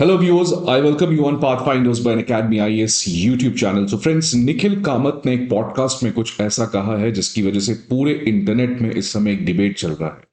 Hello viewers, I welcome you on Pathfinders by an Academy IAS YouTube channel. So friends, Nikhil Kamat ने एक podcast में कुछ ऐसा कहा है जिसकी वजह से पूरे इंटरनेट में इस समय एक डिबेट चल रहा है।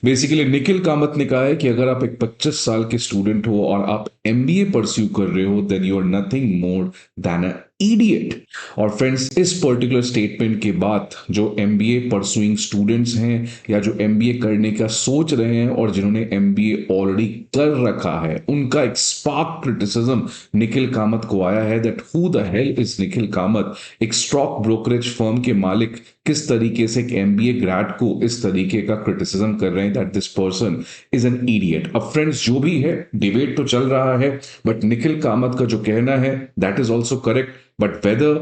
बेसिकली निखिल कामत ने कहा है कि अगर आप एक 25 साल के स्टूडेंट हो और आप एमबीए परस्यू कर रहे हो then you are nothing more than a idiot. और फ्रेंड्स, इस पर्टिकुलर स्टेटमेंट के बाद जो एमबीए परसुइंग स्टूडेंट्स हैं या जो एमबीए करने का सोच रहे हैं और जिन्होंने एमबीए ऑलरेडी कर रखा है, उनका एक स्पार्क क्रिटिसिज्म निखिल कामत को आया है that who the hell is Nikhil Kamat. एक स्टॉक ब्रोकरेज फर्म के मालिक किस तरीके से एक एमबीए ग्रेड को इस तरीके का क्रिटिसिज्म कर रहे हैं that this person is an idiot. अब फ्रेंड्स, जो भी है डिबेट तो चल रहा है, बट निखिल कामत का जो कहना है that is also correct. But whether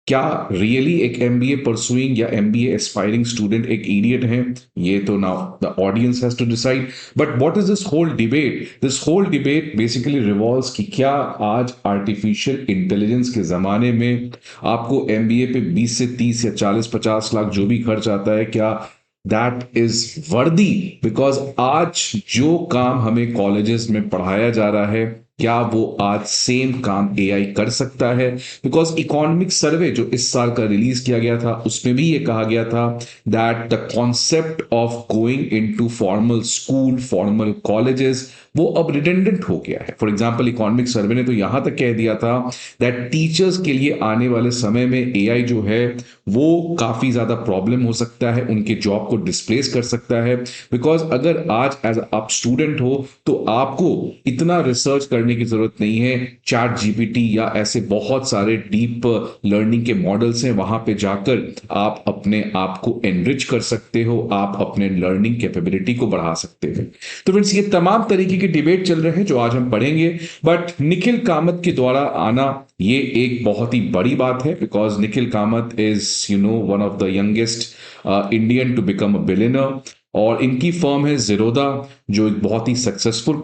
क्या रियली एक एमबीए परसुइंग या एमबीए एस्पायरिंग स्टूडेंट एक इडियट है, ये तो now the audience has to decide. But what is this whole debate? This whole debate basically revolves कि क्या आज आर्टिफिशियल इंटेलिजेंस के जमाने में आपको एमबीए पे 20 से 30 या 40-50 लाख जो भी खर्च आता है, क्या दैट इज वर्दी? बिकॉज आज जो काम हमें कॉलेजेस में पढ़ाया जा रहा है, क्या वो आज सेम काम एआई कर सकता है? बिकॉज इकोनॉमिक सर्वे जो इस साल का रिलीज किया गया था उसमें भी ये कहा गया था that the concept of going into formal school, formal colleges, वो अब रिडेंडेंट हो गया है। फॉर एग्जाम्पल, इकोनॉमिक सर्वे ने तो यहां तक कह दिया था दैट टीचर्स के लिए आने वाले समय में एआई जो है वो काफी ज्यादा प्रॉब्लम हो सकता है, उनके जॉब को डिस्प्लेस कर सकता है। बिकॉज अगर आज एज आप स्टूडेंट हो तो आपको इतना रिसर्च करने की जरूरत नहीं है। चैट जीपीटी या ऐसे बहुत सारे डीप लर्निंग के मॉडल्स हैं, वहां पे जाकर आप अपने आप को एनरिच कर सकते हो, आप अपने लर्निंग कैपेबिलिटी को बढ़ा सकते हो। तो फ्रेंड्स, ये तमाम तरीके के डिबेट चल रहे हैं जो आज हम पढ़ेंगे। बट निखिल कामत के द्वारा आना ये एक बहुत ही बड़ी बात है, because Nikhil Kamath is one of the youngest Indian to become a billionaire. और इनकी फर्म है जीरोधा, जो एक बहुत ही सक्सेसफुल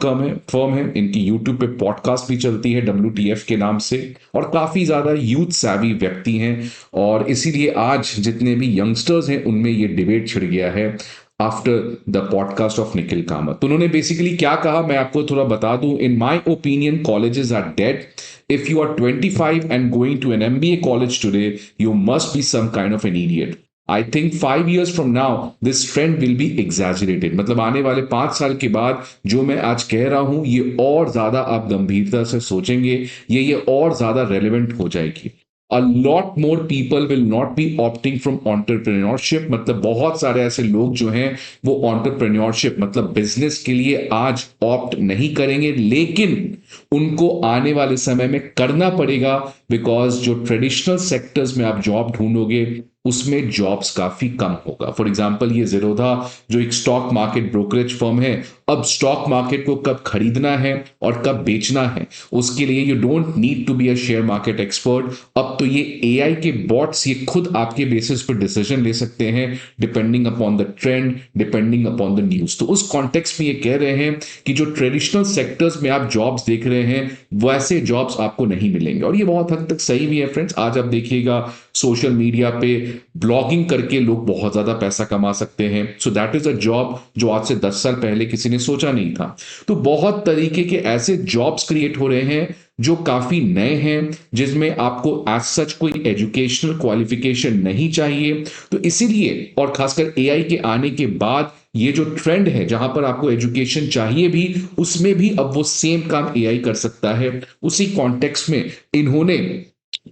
फर्म है। इनकी यूट्यूब पे पॉडकास्ट भी चलती है WTF के नाम से, और काफी ज्यादा यूथ सैवी व्यक्ति हैं। और इसीलिए आज जितने भी यंगस्टर्स हैं उनमें ये डिबेट छिड़ गया है after the podcast of Nikhil Kamat. तो उन्होंने बेसिकली क्या कहा मैं आपको थोड़ा बता दूं। In my opinion, colleges are dead. If you are 25 and going to an MBA college today, you must be some kind of an idiot. I think 5 years from now, this trend will be exaggerated. मतलब आने वाले 5 साल के बाद जो मैं आज कह रहा हूं ये और ज्यादा आप गंभीरता से सोचेंगे, ये और ज्यादा रेलिवेंट हो जाएगी। A lot more people will not be opting from entrepreneurship. मतलब बहुत सारे ऐसे लोग जो हैं वो entrepreneurship मतलब बिजनेस के लिए आज ऑप्ट नहीं करेंगे, लेकिन उनको आने वाले समय में करना पड़ेगा। बिकॉज जो ट्रेडिशनल सेक्टर्स में आप जॉब ढूंढोगे उसमें जॉब्स काफी कम होगा। फॉर एग्जांपल, ये जीरोधा जो एक स्टॉक मार्केट ब्रोकरेज फर्म है, अब स्टॉक मार्केट को कब खरीदना है और कब बेचना है उसके लिए you don't need to be a share market expert. अब तो ये एआई के बॉट्स ये खुद आपके बेसिस पर डिसीजन ले सकते हैं depending upon the trend, depending upon the news. तो उस कॉन्टेक्स्ट में ये कह रहे हैं कि जो ट्रेडिशनल सेक्टर्स में आप जॉब्स देख रहे हैं वैसे जॉब्स आपको नहीं मिलेंगे। और ये बहुत हद तक सही भी है फ्रेंड्स। आज आप देखिएगा सोशल मीडिया पे ब्लॉगिंग करके लोग बहुत ज्यादा पैसा कमा सकते हैं। So that is a job जो आज से 10 साल पहले किसी ने सोचा नहीं था। तो बहुत तरीके के ऐसे जॉब्स क्रिएट हो रहे हैं जो काफी नए हैं, जिसमें आपको एज सच कोई एजुकेशनल क्वालिफिकेशन नहीं चाहिए। तो इसीलिए, और खासकर एआई के आने के बाद ये जो ट्रेंड है जहां पर आपको एजुकेशन चाहिए भी, उसमें भी अब वो सेम काम एआई कर सकता है। उसी कॉन्टेक्स्ट में इन्होंने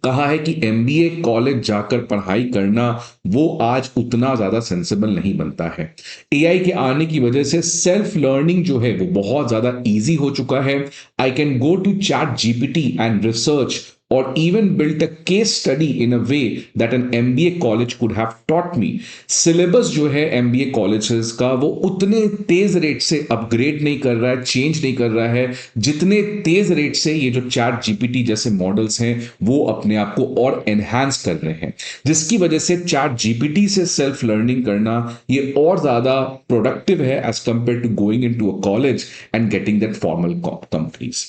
कहा है कि एमबीए कॉलेज जाकर पढ़ाई करना वो आज उतना ज्यादा सेंसिबल नहीं बनता है। एआई के आने की वजह से सेल्फ लर्निंग जो है वो बहुत ज्यादा इजी हो चुका है। I can go to ChatGPT and research or even built a case study in a way that an MBA college could have taught me. Syllabus जो है MBA कॉलेजेस का वो उतने तेज रेट से अपग्रेड नहीं कर रहा है, चेंज नहीं कर रहा है, जितने तेज रेट से ये जो चैट जीपीटी जैसे मॉडल्स हैं वो अपने आप को और एनहांस कर रहे हैं, जिसकी वजह से चैट जीपीटी से सेल्फ लर्निंग करना ये और ज्यादा प्रोडक्टिव है as compare to going into a college and getting that formal companies.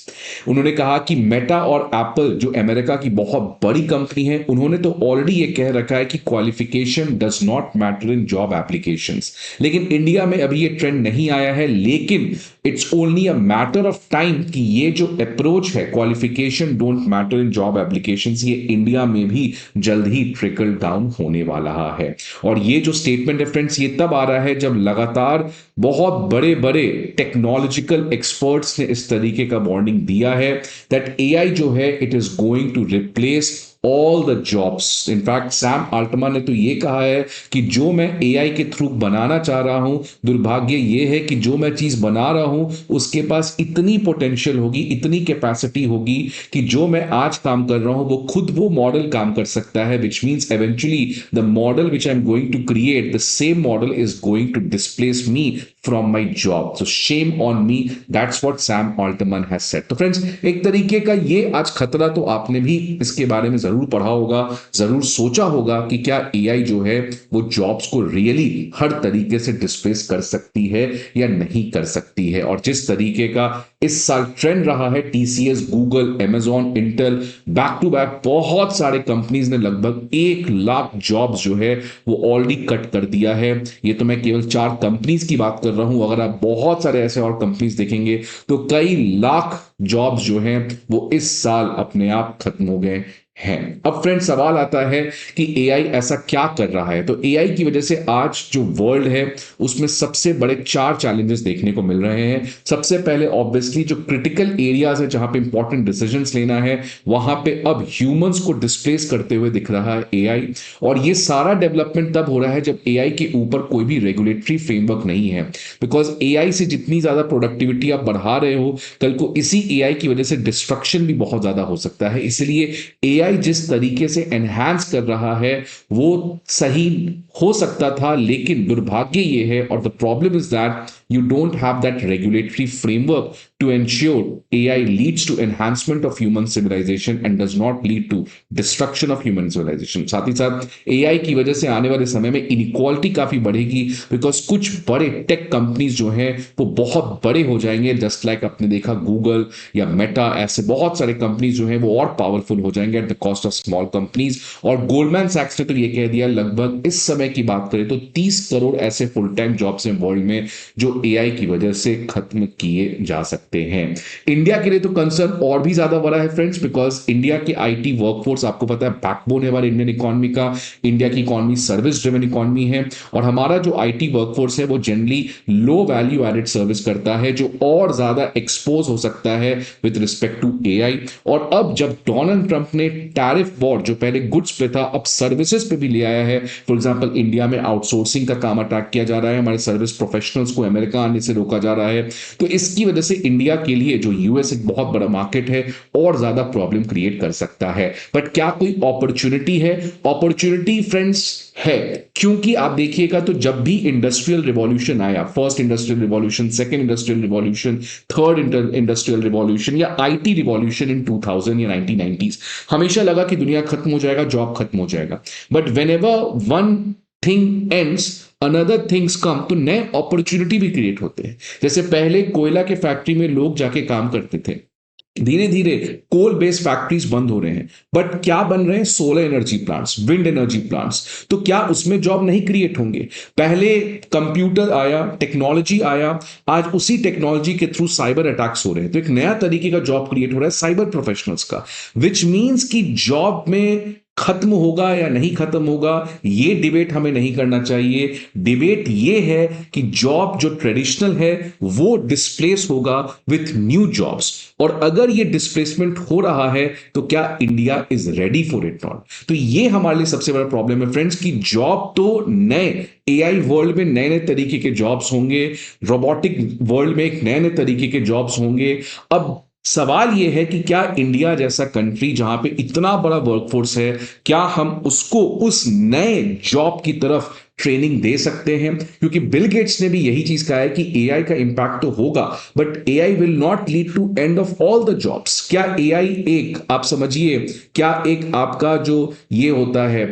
उन्होंने कहा कि मेटा और एप्पल जो अमेरिका की बहुत बड़ी कंपनी है, उन्होंने तो ऑलरेडी ये कह रखा है कि qualification does not matter in job applications. लेकिन इंडिया में अभी ये ट्रेंड नहीं आया है, लेकिन it's only a matter of time कि ये जो अप्रोच है qualification don't matter in job applications, ये इंडिया में भी जल्द ही ट्रिकल डाउन होने वाला है। और ये जो स्टेटमेंट है फ्रेंड्स, ये तब आ रहा है जब लगातार बहुत बड़े बड़े टेक्नोलॉजिकल एक्सपर्ट्स ने इस तरीके का वार्निंग दिया है दैट एआई जो है it is going to replace all the jobs. In fact Sam Altman ने तो ये कहा है कि जो मैं एआई के थ्रू बनाना चाह रहा हूं, दुर्भाग्य ये है कि जो मैं चीज बना रहा हूं उसके पास इतनी पोटेंशियल होगी, इतनी कैपेसिटी होगी कि जो मैं आज काम कर रहा हूं वो खुद वो मॉडल काम कर सकता है, which means eventually the model which I am going to create, the same model is going to displace me from my job. So shame on me. That's what Sam Altman has said. तो friends, एक तरीके का ये आज खतरा तो आपने भी इसके बारे में जरूर पढ़ा होगा, जरूर सोचा होगा कि क्या एआई जो है वो जॉब्स को रियली हर तरीके से डिस्प्लेस कर सकती है या नहीं कर सकती है। और जिस तरीके का इस साल ट्रेंड रहा है, TCS, Google, Amazon, Intel, back to back बहुत सारे कंपनीज ने लगभग 1 लाख जॉब्स जो है वो ऑलरेडी कट कर दिया है। ये तो मैं केवल 4 कंपनीज की बात कर रहा हूं, अगर आप बहुत सारे ऐसे और कंपनीज देखेंगे तो कई लाख जॉब्स जो हैं वो इस साल अपने आप खत्म हो गए हैं। अब फ्रेंड, सवाल आता है कि एआई ऐसा क्या कर रहा है। तो एआई की वजह से आज जो वर्ल्ड है उसमें सबसे बड़े 4 चैलेंजेस देखने को मिल रहे हैं। सबसे पहले ऑब्वियसली जो क्रिटिकल एरियाज है जहां पे इंपॉर्टेंट डिसीजंस लेना है, वहां पे अब ह्यूमंस को डिस्प्लेस करते हुए दिख रहा है एआई। और ये सारा डेवलपमेंट तब हो रहा है जब एआई के ऊपर कोई भी रेगुलेटरी फ्रेमवर्क नहीं है। बिकॉज एआई से जितनी ज्यादा प्रोडक्टिविटी आप बढ़ा रहे हो, कल को इसी एआई की वजह से डिस्ट्रक्शन भी बहुत ज्यादा हो सकता है। इसलिए एआई जिस तरीके से एनहांस कर रहा है वो सही हो सकता था, लेकिन दुर्भाग्य ये है और the problem is that you don't have that regulatory framework to ensure AI leads to enhancement of human civilization and does not lead to destruction of human civilization. साथ ही साथ AI की वजह से आने वाले समय में इनइक्वालिटी काफी बढ़ेगी, बिकॉज कुछ बड़े टेक कंपनीज जो हैं वो बहुत बड़े हो जाएंगे, जस्ट लाइक आपने देखा गूगल या मेटा, ऐसे बहुत सारे कंपनीज जो हैं वो और पावरफुल हो जाएंगे at the cost of small companies. और गोल्डमैन सैक्स ने तो ये कह दिया, लगभग इस समय की बात करें तो 30 करोड़ ऐसे फुल टाइम जॉब्स हैं वर्ल्ड में जो एआई की वजह से खत्म किए जा सकते हैं। इंडिया के लिए तो कंसर्न और भी ज्यादा बड़ा है फ्रेंड्स, बिकॉज इंडिया की आईटी वर्कफोर्स आपको पता है बैकबोन है हमारे इंडियन इकोनॉमी का। इंडिया की इकोनॉमी सर्विस ड्रिवन इकोनॉमी है और हमारा जो आईटी वर्कफोर्स है वो generally low value added service करता है, जो और ज्यादा एक्सपोज हो सकता है विद रिस्पेक्ट टू एआई। और अब जब डोनाल्ड ट्रंप ने टैरिफ वॉर जो पहले गुड्स पे था अब सर्विसेज पे भी ले आया है, फॉर एग्जांपल इंडिया में आउटसोर्सिंग का काम अटैक किया जा रहा है, हमारे सर्विस प्रोफेशनल्स को अमेरिका आने से रोका जा रहा है, तो इसकी वजह से इंडिया के लिए जो यूएस एक बहुत बड़ा मार्केट है और ज्यादा प्रॉब्लम क्रिएट कर सकता है। बट क्या कोई अपॉर्चुनिटी है? अपॉर्चुनिटी फ्रेंड्स है, क्योंकि आप देखिएगा तो जब भी इंडस्ट्रियल रिवॉल्यूशन आया, first industrial revolution, second industrial revolution, third industrial revolution या आईटी रिवॉल्यूशन इन 2000 या 1990s, हमेशा लगा कि दुनिया खत्म हो जाएगा, जॉब खत्म हो जाएगा। But whenever one thing ends another things come, तो नए अपॉर्चुनिटी भी क्रिएट होते हैं। जैसे पहले कोयला के फैक्ट्री में लोग जाके काम करते थे, धीरे धीरे कोल बेस्ड फैक्ट्रीज बंद हो रहे हैं, बट क्या बन रहे हैं? Solar energy plants, wind energy plants. तो क्या उसमें जॉब नहीं क्रिएट होंगे? पहले कंप्यूटर आया, टेक्नोलॉजी आया, आज उसी टेक्नोलॉजी के थ्रू साइबर अटैक्स हो रहे हैं, तो एक नया तरीके का जॉब क्रिएट हो रहा है साइबर प्रोफेशनल्स का, विच मीन्स कि जॉब में खत्म होगा या नहीं खत्म होगा ये डिबेट हमें नहीं करना चाहिए। डिबेट ये है कि जॉब जो ट्रेडिशनल है वो डिस्प्लेस होगा विथ न्यू जॉब्स, और अगर ये डिस्प्लेसमेंट हो रहा है तो क्या India is ready for it not? तो ये हमारे लिए सबसे बड़ा प्रॉब्लम है फ्रेंड्स कि जॉब तो नए एआई वर्ल्ड में नए नए तरीके के जॉब्स होंगे, रोबोटिक वर्ल्ड में एक नए नए तरीके के जॉब्स होंगे। अब सवाल यह है कि क्या इंडिया जैसा कंट्री जहां पे इतना बड़ा वर्कफोर्स है, क्या हम उसको उस नए जॉब की तरफ ट्रेनिंग दे सकते हैं, क्योंकि बिल गेट्स ने भी यही चीज कहा है कि एआई का इंपैक्ट तो होगा but AI will not lead to end of all the jobs. क्या एआई एक, आप समझिए, क्या एक आपका जो ये होता है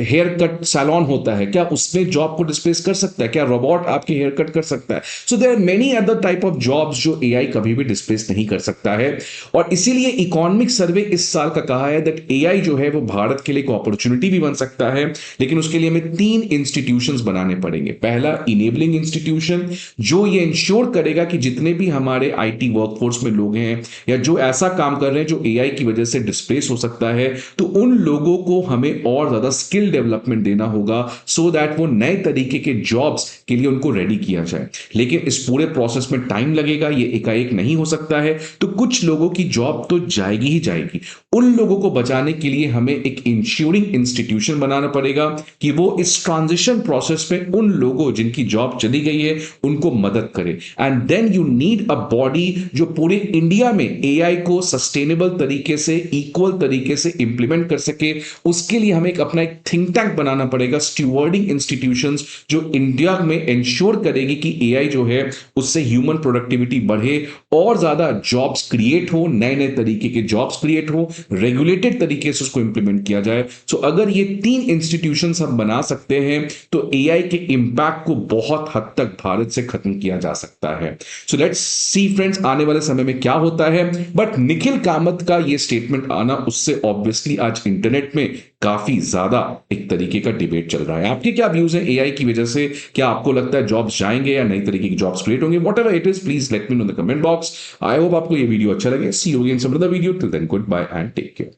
हेयर कट सैलून होता है, क्या उसमें जॉब को डिस्प्लेस कर सकता है? क्या रोबोट आपके हेयर कट कर सकता है? So there are many other type of jobs जो एआई कभी भी डिस्प्लेस नहीं कर सकता है। और इसीलिए इकोनॉमिक सर्वे इस साल का कहा है दैट एआई जो है वो भारत के लिए एक अपॉर्चुनिटी भी बन सकता है, लेकिन उसके लिए हमें 3 इंस्टीट्यूशंस बनाने पड़ेंगे। पहला, इनेबलिंग इंस्टीट्यूशन, जो ये इंश्योर करेगा कि जितने भी हमारे आईटी वर्कफोर्स में लोग हैं या जो ऐसा काम कर रहे हैं जो एआई की वजह से डिस्प्लेस हो सकता है, तो उन लोगों को हमें और ज्यादा स्किल डेवलपमेंट देना होगा सो दैट वो नए तरीके के जॉब्स के लिए उनको रेडी किया जाए। लेकिन इस पूरे प्रोसेस में टाइम लगेगा, ये एकाएक नहीं हो सकता है, तो कुछ लोगों की जॉब तो जाएगी ही जाएगी। उन लोगों को बचाने के लिए हमें एक इंश्योरिंग इंस्टीट्यूशन बनाना पड़ेगा कि वो इस ट्रांजिशन प्रोसेस में उन लोगों जिनकी जॉब चली गई है उनको मदद करे। And then you need a body जो पूरे इंडिया में एआई को सस्टेनेबल तरीके से, इक्वल तरीके से इंप्लीमेंट कर सके। उसके लिए हमें अपना एक थिंक टैंक बनाना पड़ेगा, स्टीवर्डिंग इंस्टीट्यूशंस, जो इंडिया में इंश्योर करेगी कि एआई जो है उससे ह्यूमन प्रोडक्टिविटी बढ़े और ज्यादा जॉब्स क्रिएट हो, नए नए तरीके के जॉब्स क्रिएट हो, रेगुलेटेड तरीके से उसको इंप्लीमेंट किया जाए। सो अगर ये 3 इंस्टीट्यूशंस हम बना सकते हैं तो एआई के इंपैक्ट को बहुत हद तक भारत से खत्म किया जा सकता है। सो लेट्स सी फ्रेंड्स, आने वाले समय में क्या होता है। बट निखिल कामत का ये स्टेटमेंट आना, उससे ऑब्वियसली आज इंटरनेट में काफी ज्यादा एक तरीके का डिबेट चल रहा है। आपके क्या व्यूज हैं एआई की वजह से? क्या आपको लगता है जॉब्स जाएंगे या नई तरीके की जॉब्स क्रिएट होंगे? Whatever it is, please let me know in the comment box. I hope आपको ये वीडियो अच्छा लगे। See you again some other video. Till then goodbye and take care.